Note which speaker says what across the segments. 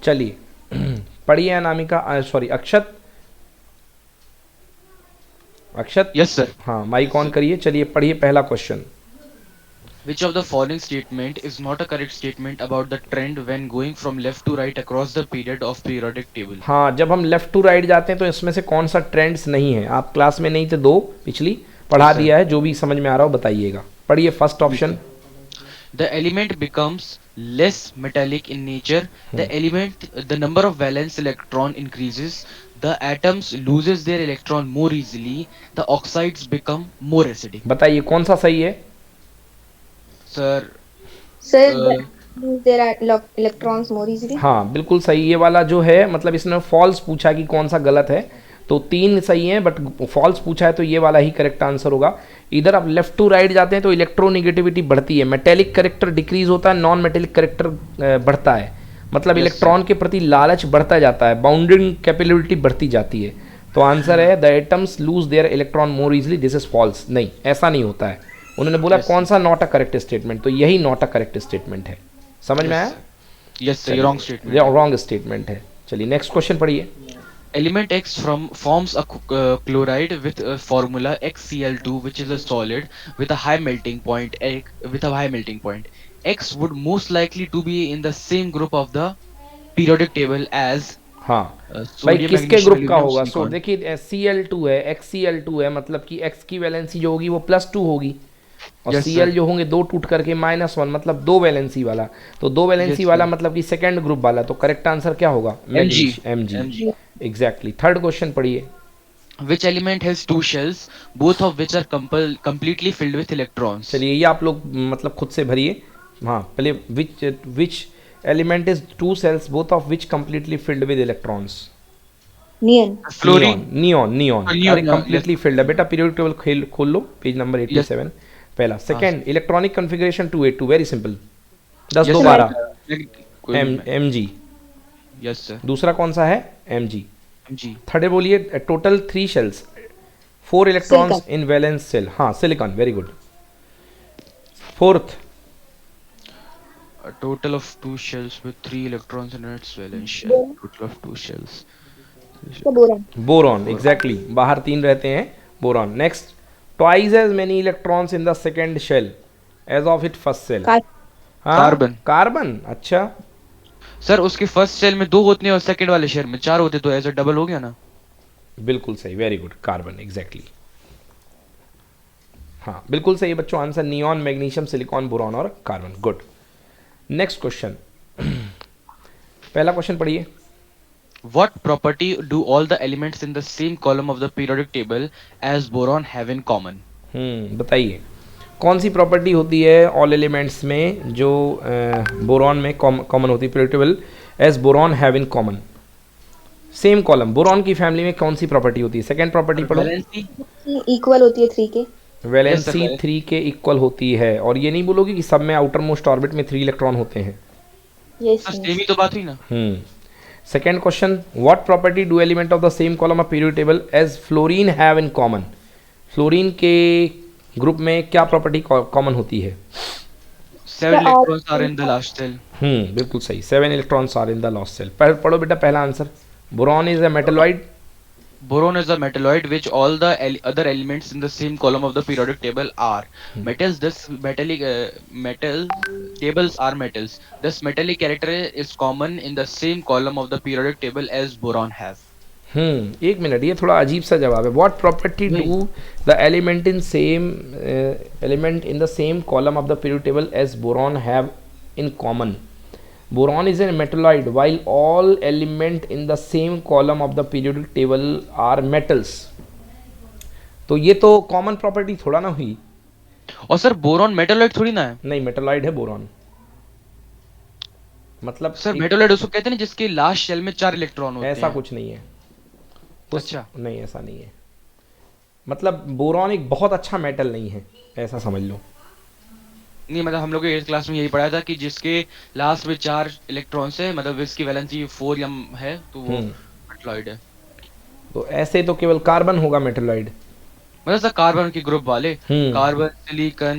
Speaker 1: चलिए पढ़िए अनामिका, सॉरी अक्षत। अक्षत,
Speaker 2: Yes, sir.
Speaker 1: हाँ माइक
Speaker 2: Yes,
Speaker 1: ऑन
Speaker 2: sir.
Speaker 1: करिए, चलिए पढ़िए पहला question.
Speaker 2: Which of the following statement is not a correct statement about the trend when going from left to right across the period of periodic table?
Speaker 1: हाँ, जब हम left to right जाते हैं तो इसमें से कौन सा ट्रेंड्स नहीं है? आप क्लास में नहीं थे, दो पिछली
Speaker 2: Yes,
Speaker 1: पढ़ा
Speaker 2: sir.
Speaker 1: दिया है, जो भी समझ में आ रहा हो बताइएगा। पढ़िए first
Speaker 2: Yes,
Speaker 1: option.
Speaker 2: sir. The element becomes less metallic in nature. The number of valence electron increases. The atoms loses their electron more easily. The oxides become more acidic.
Speaker 1: बताइए कौन सा सही है?
Speaker 2: Sir,
Speaker 3: Sir,
Speaker 2: uh,
Speaker 3: there are electrons more easily.
Speaker 1: हाँ बिल्कुल सही, ये वाला जो है मतलब इसने फॉल्स पूछा कि कौन सा गलत है, तो तीन सही है बट फॉल्स पूछा है तो ये वाला ही करेक्ट आंसर होगा। इधर आप लेफ्ट टू राइट जाते हैं तो इलेक्ट्रोनिगेटिविटी बढ़ती है, मेटेलिक करेक्टर डिक्रीज होता है, नॉन मेटेलिक करेक्टर बढ़ता है, मतलब
Speaker 2: yes,
Speaker 1: इलेक्ट्रॉन के प्रति लालच बढ़ता जाता है, बाउंडिंग कैपेबिलिटी बढ़ती जाती है। तो आंसर है the atoms lose their electron more easily, this is false. नहीं, ऐसा नहीं होता है। उन्होंने बोला
Speaker 2: yes,
Speaker 1: कौन सा नॉट अ करेक्ट स्टेटमेंट, तो यही नॉट अ करेक्ट स्टेटमेंट है। समझ में
Speaker 2: yes,
Speaker 1: आया?
Speaker 2: sir. Yes, sir. Wrong statement.
Speaker 1: Wrong statement है। चलिए नेक्स्ट क्वेश्चन पढ़िए।
Speaker 2: Element X forms a chloride with a formula XCl2, which is a solid with a high melting point. X would most likely to be in the same group of the periodic table as
Speaker 1: हाँ भाई,
Speaker 2: sodium,
Speaker 1: किसके
Speaker 2: magnesium,
Speaker 1: group का
Speaker 2: aluminum,
Speaker 1: होगा? सो
Speaker 2: silicon.
Speaker 1: देखिए Cl2 है, XCl2 है, मतलब कि X की वैलेंसी जो होगी वो +2 होगी, और
Speaker 2: Yes,
Speaker 1: Cl
Speaker 2: sir.
Speaker 1: जो होंगे दो टूट करके -1, मतलब दो वैलेंसी वाला। तो दो वैलेंसी
Speaker 2: Yes,
Speaker 1: वाला
Speaker 2: sir.
Speaker 1: मतलब कि सेकंड ग्रुप वाला, तो करेक्ट आंसर क्या होगा?
Speaker 2: Mg.
Speaker 1: Mg।
Speaker 2: Mg.
Speaker 1: Exactly. Third question पढ़िए।
Speaker 2: Which element has two shells, both of which are completely filled with electrons?
Speaker 1: चलिए ये आप लोग मतलब खुद से भरिए। हाँ पहले, which element is two shells both of which completely filled with electrons?
Speaker 3: Neon.
Speaker 1: Neon,
Speaker 2: Fluorine.
Speaker 1: Neon, neon. अरे
Speaker 2: Neon. Yes.
Speaker 1: कंप्लीटली फिल्ड है बेटा, पीरियोडिक टेबल खोल लो, पेज नंबर
Speaker 2: Yes.
Speaker 1: 87। पहला।
Speaker 2: हाँ.
Speaker 1: Second, electronic configuration 282, very simple, 10
Speaker 2: Yes,
Speaker 1: दो
Speaker 2: sir.
Speaker 1: 12,
Speaker 2: कोई
Speaker 1: M
Speaker 2: भी
Speaker 1: M G.
Speaker 2: Yes, sir.
Speaker 1: दूसरा कौन सा है? M G.
Speaker 2: Mg.
Speaker 1: थर्ड बोलिए, total 3 shells, 4 electrons
Speaker 3: Silicon.
Speaker 1: In valence shell, हाँ silicon, very good. Fourth,
Speaker 2: A total of two shells with three electrons in its valence shell. Total of two shells.
Speaker 3: The boron.
Speaker 1: Boron,
Speaker 2: Boron.
Speaker 1: Exactly, बाहर 3 रहते हैं, boron. Next, twice as many electrons in the second shell as of it first shell.
Speaker 3: Car-
Speaker 1: हाँ,
Speaker 2: Carbon.
Speaker 1: Carbon, अच्छा।
Speaker 2: Sir उसके first shell में 2 होते हैं और सेकंड वाले शेल में 4 होते, तो ऐसा डबल हो गया ना?
Speaker 1: बिल्कुल सही, वेरी गुड, कार्बन, एग्जैक्टली। हाँ बिल्कुल सही बच्चों, answer neon, magnesium, silicon, boron और कार्बन। गुड। Next question. पहला क्वेश्चन पढ़िए।
Speaker 2: What property do all the elements in the same column of the periodic table as boron have in common?
Speaker 1: बताइए कौन सी प्रॉपर्टी होती है ऑल एलिमेंट्स में जो बोरॉन में कॉमन होती है, predictable as boron have in common, same column. बोरॉन की फैमिली में कौन सी प्रॉपर्टी होती है? सेकंड प्रॉपर्टी पढ़ो।
Speaker 2: Valency?
Speaker 3: Equal होती है 3 के.
Speaker 2: Yes, sir.
Speaker 1: वैलेंसी 3 के इक्वल होती है, और ये नहीं बोलोगे कि सब में आउटर मोस्ट ऑर्बिट में 3 इलेक्ट्रॉन होते हैं।
Speaker 3: Yes.
Speaker 2: Sir
Speaker 3: Yes.
Speaker 2: सेम ही तो बात हुई ना?
Speaker 1: Second question, what property do element of the same column of periodic table as fluorine have in common? Fluorine के ग्रुप में क्या प्रॉपर्टी कॉमन होती है?
Speaker 2: 7 electrons are in the last cell.
Speaker 1: बिल्कुल सही, 7 electrons are in the last shell. पढ़ो बेटा पहला answer. Boron is a metalloid.
Speaker 2: Boron is a metalloid which all the other elements in the same column of the periodic table are metals. This metal tables are metals. This metallic character is common in the same column of the periodic table as boron have.
Speaker 1: एक मिनट, ये थोड़ा अजीब सा जवाब है। What property do the element in the same column of the periodic table as boron have in common? Boron is a metalloid while all element in the same column of the periodic table are metals। तो ये तो common property थोड़ा ना हुई।
Speaker 2: और sir boron metalloid थोड़ी ना है?
Speaker 1: नहीं, मेटलॉइड है बोरॉन, मतलब
Speaker 2: सर मेटलॉइड उसको कहते हैं ना जिसके लास्ट शेल में 4 इलेक्ट्रॉन होते हैं।
Speaker 1: ऐसा कुछ नहीं है।
Speaker 2: अच्छा।
Speaker 1: नहीं, ऐसा नहीं है, मतलब बोरॉन एक बहुत अच्छा मेटल नहीं है, ऐसा समझ लो।
Speaker 2: नहीं मतलब हम लोग के क्लास में यही पढ़ाया था कि जिसके लास्ट में 4 इलेक्ट्रॉन्स है, मतलब इसकी वैलेंसी 4 या है, तो वो मेटलॉइड है।
Speaker 1: तो ऐसे तो केवल कार्बन होगा मेटलॉइड।
Speaker 2: मतलब सर कार्बन के ग्रुप वाले, कार्बन, सिलिकॉन,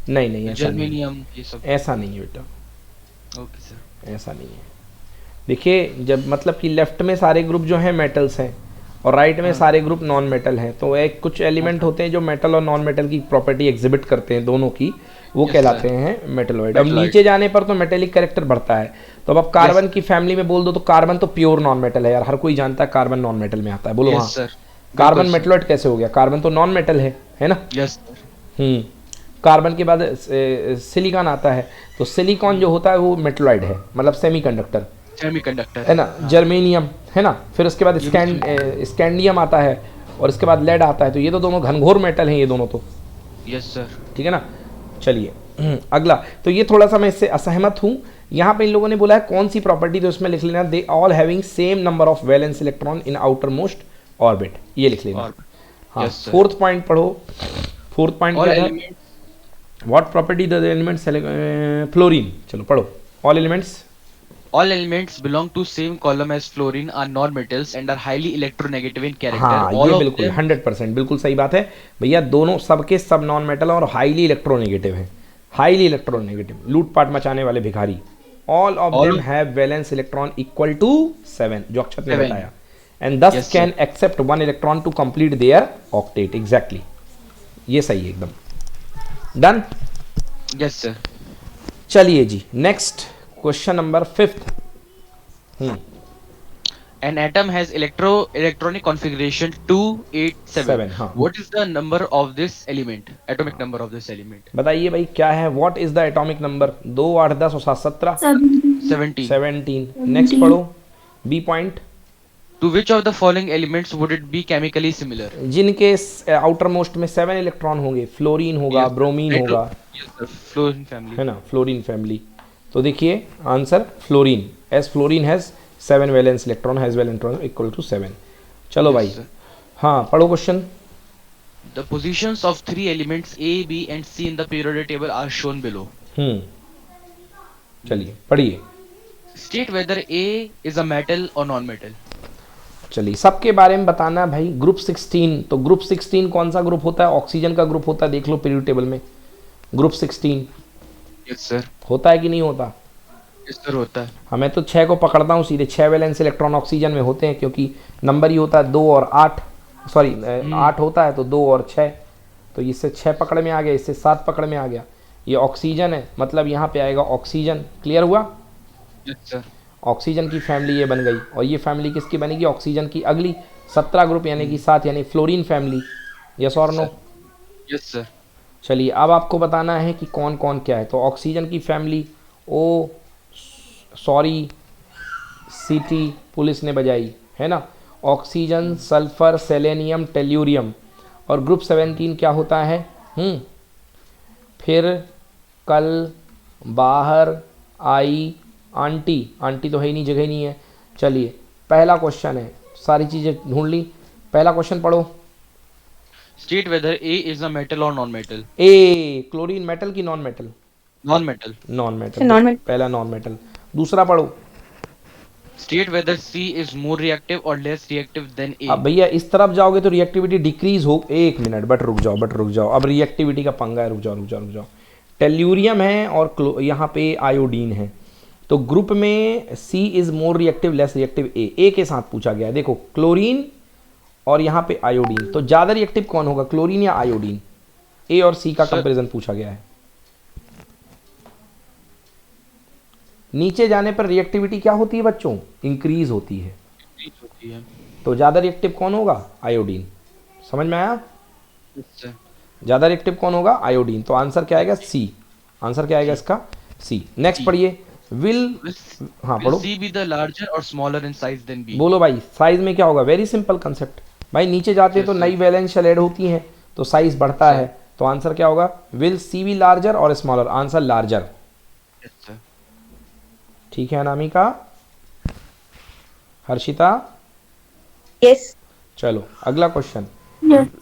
Speaker 1: नहीं, ऐसा नहीं है,
Speaker 2: जर्मेनियम, ये सब।
Speaker 1: ऐसा नहीं है बेटा,
Speaker 2: ओके सर।
Speaker 1: ऐसा नहीं है। देखिए जब मतलब कि लेफ्ट में सारे ग्रुप जो हैं मेटल्स हैं और राइट में सारे ग्रुप नॉन मेटल हैं, तो एक कुछ एलिमेंट होते हैं जो मेटल और नॉन मेटल की प्रॉपर्टी एग्जिबिट करते हैं दोनों की, वो
Speaker 2: Yes,
Speaker 1: कहलाते
Speaker 2: sir.
Speaker 1: हैं मेटलॉइड। अब
Speaker 2: Metalloid.
Speaker 1: नीचे जाने पर तो मेटेलिक कैरेक्टर बढ़ता है। तो अब आप कार्बन की फैमिली में बोल दो तो कार्बन तो प्योर नॉन मेटल है यार, हर कोई जानता है कार्बन नॉन मेटल में आता है, बोलो हाँ।
Speaker 2: Yes, sir.
Speaker 1: कार्बन
Speaker 2: बिल्कुल, sir.
Speaker 1: मेटलॉइड कैसे हो गया? कार्बन तो नॉन मेटल है ना।
Speaker 2: Yes, sir.
Speaker 1: कार्बन के बाद सिलिकॉन आता है, तो सिलिकॉन जो होता है वो मेटलॉइड है, मतलब सेमीकंडक्टर
Speaker 2: Semiconductor.
Speaker 1: है ना। जर्मेनियम है ना, फिर उसके बाद स्कैंडियम आता है और इसके बाद लेड आता है। तो ये तो दोनों घनघोर मेटल हैं ये दोनों तो,
Speaker 2: Yes, sir.
Speaker 1: ठीक है ना। चलिए अगला, तो ये थोड़ा सा मैं इससे असहमत हूँ। यहाँ पे इन लोगों ने बोला है कौन सी प्रॉपर्टी, तो उसमें लिख लेना they all having same number of valence electron in outer most orbit, ये लिख लेना। हाँ,
Speaker 2: Yes, sir.
Speaker 1: फोर्थ पॉइंट पढ़ो। फोर्थ पॉइंट
Speaker 2: All
Speaker 1: क्या था?
Speaker 2: elements.
Speaker 1: What property the elements, fluorine, चलो पढ़ो। All elements,
Speaker 2: All elements belong to same column as fluorine are non-metals and are highly electronegative in character.
Speaker 1: हाँ
Speaker 2: All
Speaker 1: ये
Speaker 2: of
Speaker 1: बिल्कुल
Speaker 2: them
Speaker 1: 100% बिल्कुल सही बात है भैया। दोनों सबके सब नॉन मेटल और हाईली इलेक्ट्रोनेगेटिव हैं, हाईली इलेक्ट्रोनेगेटिव, लूटपाट मचाने वाले भिखारी। All of
Speaker 2: All
Speaker 1: them
Speaker 2: of-
Speaker 1: have valence electron equal to 7, जो अक्षत ने
Speaker 2: 7.
Speaker 1: बताया, and this
Speaker 2: Yes,
Speaker 1: can accept 1 electron to complete their octet. Exactly, ये सही है एकदम। डन।
Speaker 2: Yes, sir.
Speaker 1: चलिए जी, next question number 5th।
Speaker 2: An atom has electronic configuration 287.
Speaker 1: 7, हाँ।
Speaker 2: What is the number of this element? Atomic number of this element?
Speaker 1: बताइए भाई क्या है, what is the atomic number? 2, 8, 10 और 7, 17,
Speaker 2: 17.
Speaker 1: 17। नेक्स्ट पढ़ो, B point.
Speaker 2: To which of the following elements would it be chemically similar?
Speaker 1: जिनके outer most में 7 electron होंगे, fluorine होगा,
Speaker 2: Yes,
Speaker 1: ब्रोमीन
Speaker 2: Hydro-
Speaker 1: होगा,
Speaker 2: Yes, sir. Fluorine family.
Speaker 1: है ना, फ्लोरीन फैमिली। तो देखिए answer fluorine, as fluorine has 7 valence electron, has valence electron equal to 7। चलो
Speaker 2: Yes,
Speaker 1: भाई,
Speaker 2: sir.
Speaker 1: हाँ पढ़ो question.
Speaker 2: The positions of three elements A, B, and C in the periodic table are shown below.
Speaker 1: चलिए पढ़िए।
Speaker 2: State whether A is a metal or non-metal.
Speaker 1: चलिए सबके बारे में बताना है भाई। ग्रुप 16, तो ग्रुप 16 कौन सा ग्रुप होता है? ऑक्सीजन का ग्रुप होता है, देख लो पीरियड टेबल में। Group 16
Speaker 2: Yes, sir.
Speaker 1: होता है कि नहीं होता?
Speaker 2: Yes, sir. होता है.
Speaker 1: हमें तो 6 को पकड़ता हूँ सीधे, 6 वैलेंस इलेक्ट्रॉन ऑक्सीजन में होते हैं, क्योंकि नंबर ही होता है 2 और 8, सॉरी 8 होता है तो 2 और 6, तो इससे 6 पकड़ में आ गया, इससे 7 पकड़ में आ गया। ये ऑक्सीजन है, मतलब यहाँ पे आएगा ऑक्सीजन। क्लियर हुआ?
Speaker 2: Yes, sir.
Speaker 1: ऑक्सीजन की फैमिली ये बन गई, और ये फैमिली किसकी बनेगी? ऑक्सीजन की अगली 17 ग्रुप यानी कि 7, यानी फ्लोरीन फैमिली। यस और नो?
Speaker 2: Yes, sir.
Speaker 1: चलिए अब आपको बताना है कि कौन कौन क्या है। तो ऑक्सीजन की फैमिली ओ, सॉरी सीटी पुलिस ने बजाई, है ना। Oxygen, sulphur, selenium, tellurium. और ग्रुप 17 क्या होता है? फिर कल बाहर आई आंटी, आंटी तो है ही नहीं, जगह ही नहीं है। चलिए पहला क्वेश्चन है, सारी चीज़ें ढूंढ ली। पहला क्वेश्चन पढ़ो।
Speaker 2: State whether A is a metal or non-metal.
Speaker 1: A, chlorine metal की non metal?
Speaker 2: Non-metal.
Speaker 1: Non metal.
Speaker 3: Non-metal।
Speaker 1: पहला नॉन मेटल। दूसरा पढ़ो।
Speaker 2: State whether C is more reactive or less reactive than A.
Speaker 1: अब भैया इस तरफ जाओगे तो रिएक्टिविटी डिक्रीज हो। एक मिनट, बट रुक जाओ, अब रिएक्टिविटी का पंगा है, रुक जाओ। टेल्यूरियम है और यहाँ पे आयोडीन है, तो ग्रुप में C is more reactive, less reactive A के साथ पूछा गया है। देखो क्लोरीन और यहाँ पे आयोडीन, तो ज़्यादा रिएक्टिव कौन होगा, क्लोरीन या आयोडीन? ए और सी का कंपैरिजन पूछा गया है। नीचे जाने पर रिएक्टिविटी क्या होती है बच्चों? इंक्रीज होती है।
Speaker 2: होती है.
Speaker 1: तो ज़्यादा रिएक्टिव कौन होगा? आयोडीन। समझ में आया?
Speaker 2: Yes, sir.
Speaker 1: ज़्यादा रिएक्टिव कौन होगा? आयोडीन। तो आंसर क्या आएगा? सी। आंसर क्या आएगा इसका? सी। नेक्स्ट पढ़िए। विल, हाँ
Speaker 2: Will
Speaker 1: पढ़ो।
Speaker 2: C be the larger or smaller in size than B?
Speaker 1: बोलो भाई, साइज में क्या होगा? वेरी सिंपल कंसेप्ट भाई। नीचे जाते हैं तो नई वैलेंस शेल ऐड होती हैं, तो साइज बढ़ता है। तो आंसर क्या होगा? विल सी बी लार्जर और smaller? Answer larger.
Speaker 2: Yes, sir.
Speaker 1: ठीक है अनामिका, हर्षिता।
Speaker 3: Yes.
Speaker 1: चलो अगला क्वेश्चन।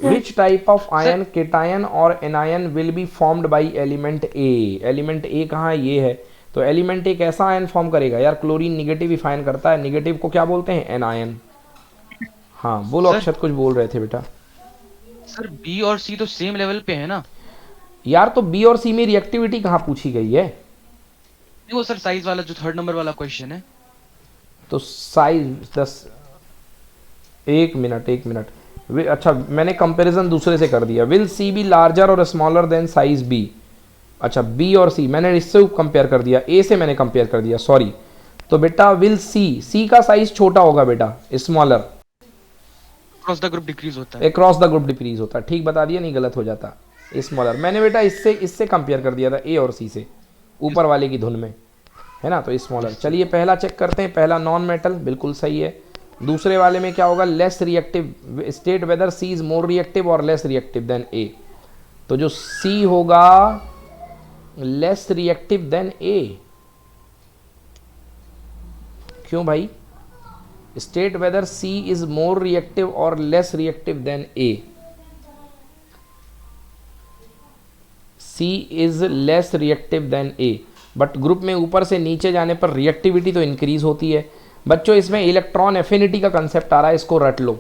Speaker 1: Which type of ion, cation और anion will be formed by element A? Element A कहाँ है? ये है। तो एलिमेंट एक ऐसा आयन फॉर्म करेगा यार, क्लोरीन निगेटिव ही फाइन करता है, निगेटिव को क्या बोलते हैं? एनायन। हाँ बोलो
Speaker 2: सर?
Speaker 1: अक्षत, कुछ बोल रहे थे बेटा।
Speaker 2: सर B और C तो सेम लेवल पे है ना?
Speaker 1: यार तो बी और सी में रिएक्टिविटी कहाँ पूछी गई है?
Speaker 2: नहीं, वो सर साइज वाला जो 3rd नंबर वाला क्वेश्चन है.
Speaker 1: तो साइज 10, एक मिनट अच्छा मैंने कंपैरिजन दूसरे से कर दिया। विल सी बी लार्जर और स्मॉलर देन साइज बी। अच्छा बी और सी मैंने इससे कंपेयर कर दिया, ए से मैंने कंपेयर कर दिया, सॉरी। तो बेटा विल सी का साइज छोटा होगा बेटा, smaller.
Speaker 2: Cross the group decrease होता है।
Speaker 1: क्रॉस द ग्रुप डिक्रीज होता है, ठीक बता दिया, नहीं गलत हो जाता। स्मॉलर मैंने बेटा इससे कंपेयर कर दिया था, ए और सी से, ऊपर वाले की धुन में, है ना। तो स्मॉलर। चलिए पहला चेक करते हैं, पहला नॉन मेटल, बिल्कुल सही है। दूसरे वाले में क्या होगा, less reactive, state whether C is more reactive और लेस रिएक्टिव देन ए। तो जो सी होगा लेस रिएक्टिव देन ए। क्यों भाई, state whether C is more reactive और less reactive than A. C is less reactive than A, but group में ऊपर से नीचे जाने पर रिएक्टिविटी तो इंक्रीज होती है। बच्चों इसमें इलेक्ट्रॉन एफिनिटी का कंसेप्ट आ रहा है, इसको रट लो।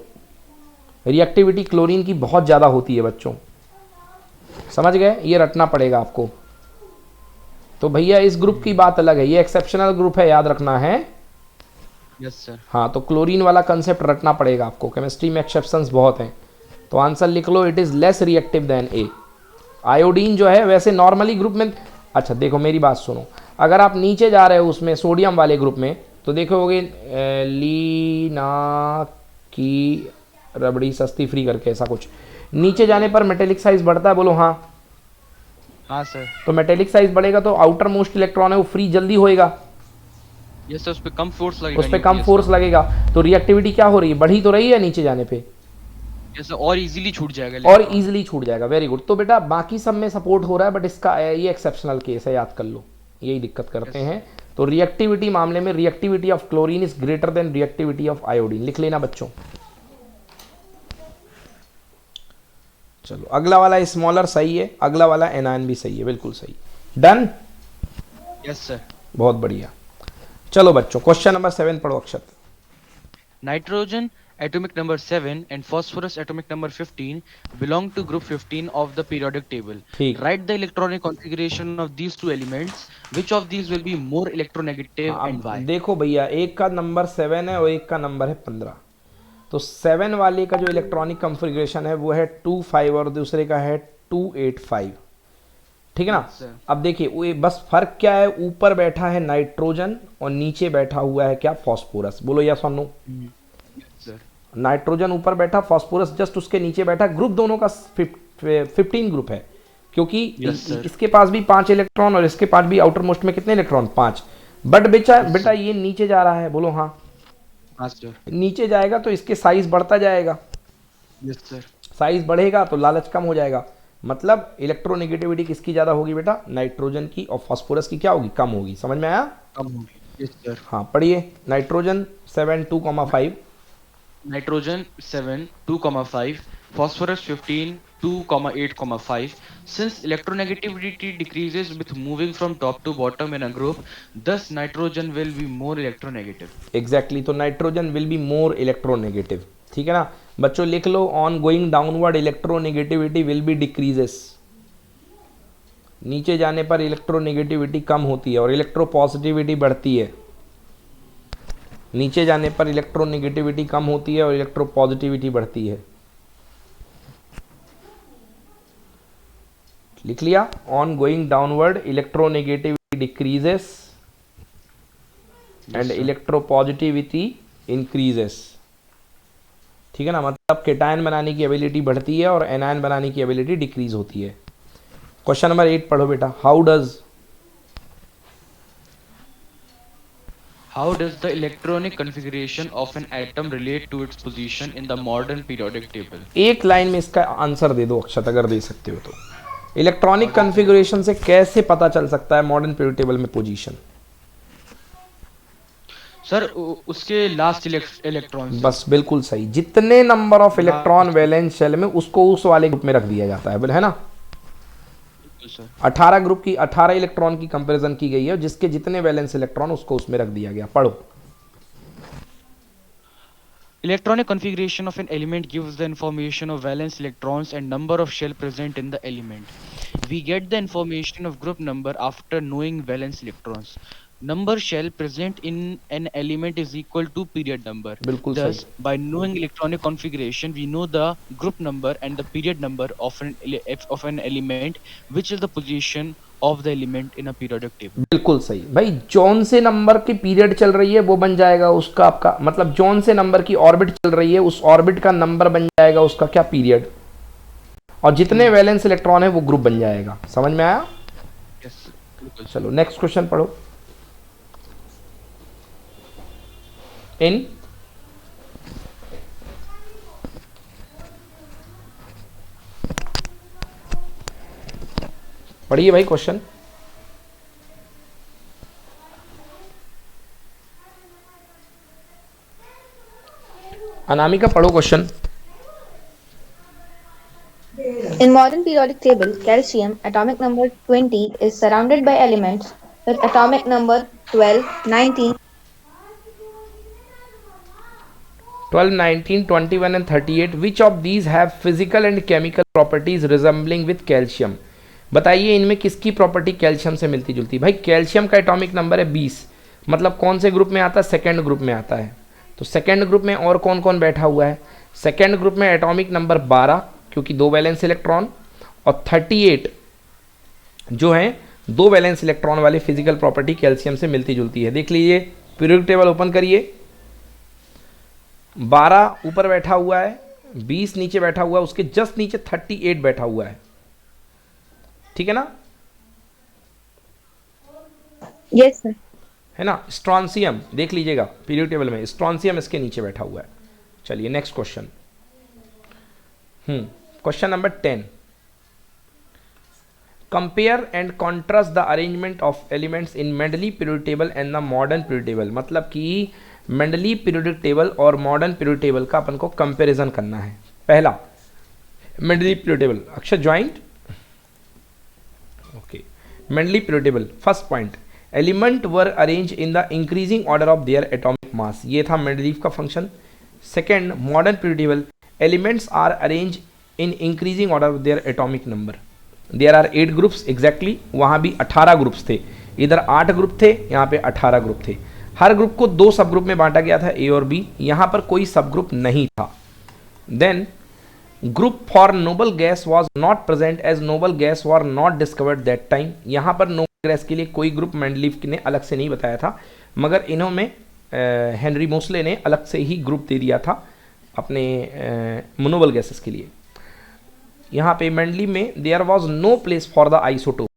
Speaker 1: रिएक्टिविटी क्लोरीन की बहुत ज़्यादा होती है बच्चों, समझ गए, ये रटना पड़ेगा आपको। तो भैया इस ग्रुप की बात अलग है, ये एक्सेप्शनल ग्रुप है, याद रखना है।
Speaker 2: Yes sir.
Speaker 1: हाँ, तो क्लोरीन वाला कंसेप्ट रटना पड़ेगा आपको, केमिस्ट्री में एक्सेप्शंस बहुत हैं। तो आंसर लिख लो, it is less reactive than A. Iodine जो है वैसे नॉर्मली ग्रुप में, अच्छा देखो मेरी बात सुनो, अगर आप नीचे जा रहे हो उसमें सोडियम वाले ग्रुप में, तो देखोगे लीना की रबड़ी सस्ती फ्री करके ऐसा कुछ, नीचे जाने पर मेटेलिक साइज बढ़ता है, बोलो हाँ।
Speaker 2: हाँ सर।
Speaker 1: तो मेटेलिक साइज बढ़ेगा तो आउटर मोस्ट इलेक्ट्रॉन है वो फ्री जल्दी होएगा,
Speaker 2: यस सर, उस पे कम फोर्स लगेगा,
Speaker 1: उस पर कम फोर्स लगेगा। तो रिएक्टिविटी क्या हो रही है, बढ़ी तो रही है नीचे जाने पे,
Speaker 2: यस सर, और इजीली छूट जाएगा,
Speaker 1: और इजीली छूट जाएगा। Very good. तो बेटा बाकी सब में सपोर्ट हो रहा है, बट इसका ये एक्सेप्शनल केस है, याद कर लो, यही दिक्कत करते हैं। तो रिएक्टिविटी मामले में reactivity of chlorine is greater than reactivity of iodine, लिख लेना बच्चों। चलो अगला वाला स्मॉलर सही है, अगला वाला एनायन भी सही है, बिल्कुल सही। डन।
Speaker 2: Yes sir.
Speaker 1: बहुत बढ़िया। चलो बच्चों क्वेश्चन नंबर 7 पढ़ो Akshat.
Speaker 2: Nitrogen atomic number 7 and phosphorus atomic number 15 belong to group 15 of the periodic table.
Speaker 1: ठीक।
Speaker 2: Write the electronic configuration of these two elements. Which of these will be more electronegative and why?
Speaker 1: देखो भैया, एक का number 7 है और एक का number है 15। तो 7 वाले का जो इलेक्ट्रॉनिक कॉन्फ़िगरेशन है वो है 2,5 और दूसरे का है 2,8,5, ठीक है ना। अब देखिए वो बस फर्क क्या है, ऊपर बैठा है नाइट्रोजन और नीचे बैठा हुआ है क्या, फॉस्फोरस। बोलो यस और नो। नाइट्रोजन ऊपर बैठा, फॉस्फोरस जस्ट उसके नीचे बैठा। ग्रुप दोनों का 15 ग्रुप है, क्योंकि इसके पास भी 5 इलेक्ट्रॉन और इसके पास भी आउटर मोस्ट में कितने इलेक्ट्रॉन, 5। बट बेटा ये नीचे जा रहा है, बोलो हाँ। नीचे जाएगा तो इसके साइज बढ़ता जाएगा।
Speaker 2: Yes sir.
Speaker 1: साइज बढ़ेगा तो लालच कम हो जाएगा, मतलब इलेक्ट्रोनेगेटिविटी किसकी ज्यादा होगी बेटा, नाइट्रोजन की, और फॉस्फोरस की क्या होगी, कम होगी। समझ में आया?
Speaker 2: कम होगी। Yes sir.
Speaker 1: हाँ पढ़िए। Nitrogen 7 2,5,
Speaker 2: Nitrogen 7 2,5, phosphorus 15 2,8,5. Since electronegativity decreases with moving from top to bottom in a group, thus nitrogen will be more electronegative.
Speaker 1: Exactly. तो nitrogen will be more electronegative, ठीक है ना बच्चों। लिख लो, on going downward electronegativity will be decreases. नीचे जाने पर इलेक्ट्रोनेगेटिविटी कम होती है और इलेक्ट्रोपॉजिटिविटी बढ़ती है। नीचे जाने पर इलेक्ट्रोनेगेटिविटी कम होती है और इलेक्ट्रोपॉजिटिविटी बढ़ती है। लिख लिया, on going downward electronegativity decreases and electropositivity increases, ठीक है ना। मतलब केटायन बनाने की एबिलिटी बढ़ती है और एनायन बनाने की एबिलिटी डिक्रीज होती है। क्वेश्चन नंबर 8 पढ़ो बेटा।
Speaker 2: How does the electronic configuration of an atom relate to its position in the modern periodic table?
Speaker 1: एक लाइन में इसका आंसर दे दो अक्षत, अगर दे सकते हो तो। इलेक्ट्रॉनिक कॉन्फ़िगरेशन से कैसे पता चल सकता है मॉडर्न पीरियड टेबल में पोजीशन?
Speaker 2: सर उसके लास्ट इलेक्ट्रॉन।
Speaker 1: बस बिल्कुल सही। जितने number of electron valence shell में उसको उस वाले ग्रुप में रख दिया जाता है ना। 18 ग्रुप की 18 इलेक्ट्रॉन की कंपैरिजन की गई है, जिसके जितने वैलेंस इलेक्ट्रॉन उसको उसमें रख दिया गया। पढ़ो।
Speaker 2: Electronic configuration of an element gives the information of valence electrons and number of shell present in the element. We get the information of group number after knowing valence electrons. number shell present in an element is equal to period number.
Speaker 1: बिल्कुल
Speaker 2: Thus,
Speaker 1: सही।
Speaker 2: by knowing electronic configuration, we know the group number and the period number of of an element, which is the position of the element in a periodic table.
Speaker 1: बिल्कुल सही भाई, जौन से number की period चल रही है वो बन जाएगा उसका आपका, मतलब जौन से नंबर की ऑर्बिट चल रही है उस ऑर्बिट का नंबर बन जाएगा उसका क्या, पीरियड, और जितने वैलेंस इलेक्ट्रॉन है वो ग्रुप बन जाएगा। समझ में आया?
Speaker 2: Yes, बिल्कुल।
Speaker 1: चलो नेक्स्ट क्वेश्चन पढ़ो। इन पढ़िए भाई क्वेश्चन। अनामिका पढ़ो question.
Speaker 3: In modern periodic table, calcium atomic number 20 is surrounded by elements with atomic number 12, 19,
Speaker 1: 12, 19, 21 and 38, which of these have physical and chemical properties resembling with calcium? बताइए इनमें किसकी property calcium से मिलती जुलती? भाई कैल्शियम का atomic number है 20, मतलब कौन से ग्रुप में आता है? सेकेंड ग्रुप में आता है। तो सेकेंड ग्रुप में और कौन कौन बैठा हुआ है? सेकेंड ग्रुप में एटॉमिक नंबर 12 क्योंकि 2 वैलेंस इलेक्ट्रॉन, और 38 जो है 2 वैलेंस इलेक्ट्रॉन वाले फिजिकल प्रॉपर्टी कैल्शियम से मिलती जुलती है। देख लीजिए, पीरियोडिक टेबल ओपन करिए, 12 ऊपर बैठा हुआ है, 20 नीचे बैठा हुआ है, उसके जस्ट नीचे 38 बैठा हुआ है, ठीक है ना?
Speaker 3: yes sir,
Speaker 1: है ना? स्ट्रॉन्सियम देख लीजिएगा पीरियोडिक टेबल में, स्ट्रॉन्सियम इसके नीचे बैठा हुआ है। चलिए next question. Question number 10, compare and contrast the arrangement of elements in Mendeley periodic table and the modern periodic table. मतलब कि मेंडली पीरियोडिक टेबल और मॉडर्न पीरियोडिक टेबल का अपन को कंपैरिजन करना है। पहला मेंडली पीरियोडिक टेबल, अक्षर joint, okay. Mendeley periodic table, first point, element were arrange in the increasing order of their atomic mass, ये था मेंडलीव का function. Second, modern periodic table, elements are arrange in increasing order of their atomic number, there are 8 groups exactly, वहाँ भी 18 groups थे, इधर 8 group थे, यहाँ पे 18 ग्रुप थे। हर ग्रुप को 2 सब ग्रुप में बांटा गया था, ए और बी, यहाँ पर कोई सब ग्रुप नहीं था। Then group for noble gas was not present as noble gas were not discovered that time, यहाँ पर नोबल गैस के लिए कोई ग्रुप मेंडलीव ने अलग से नहीं बताया था, मगर इन्होंने हेनरी मोसले ने अलग से ही ग्रुप दे दिया था अपने नोबल गैसेस के लिए। यहाँ पे मेंडलीव में there was no place for the isotope,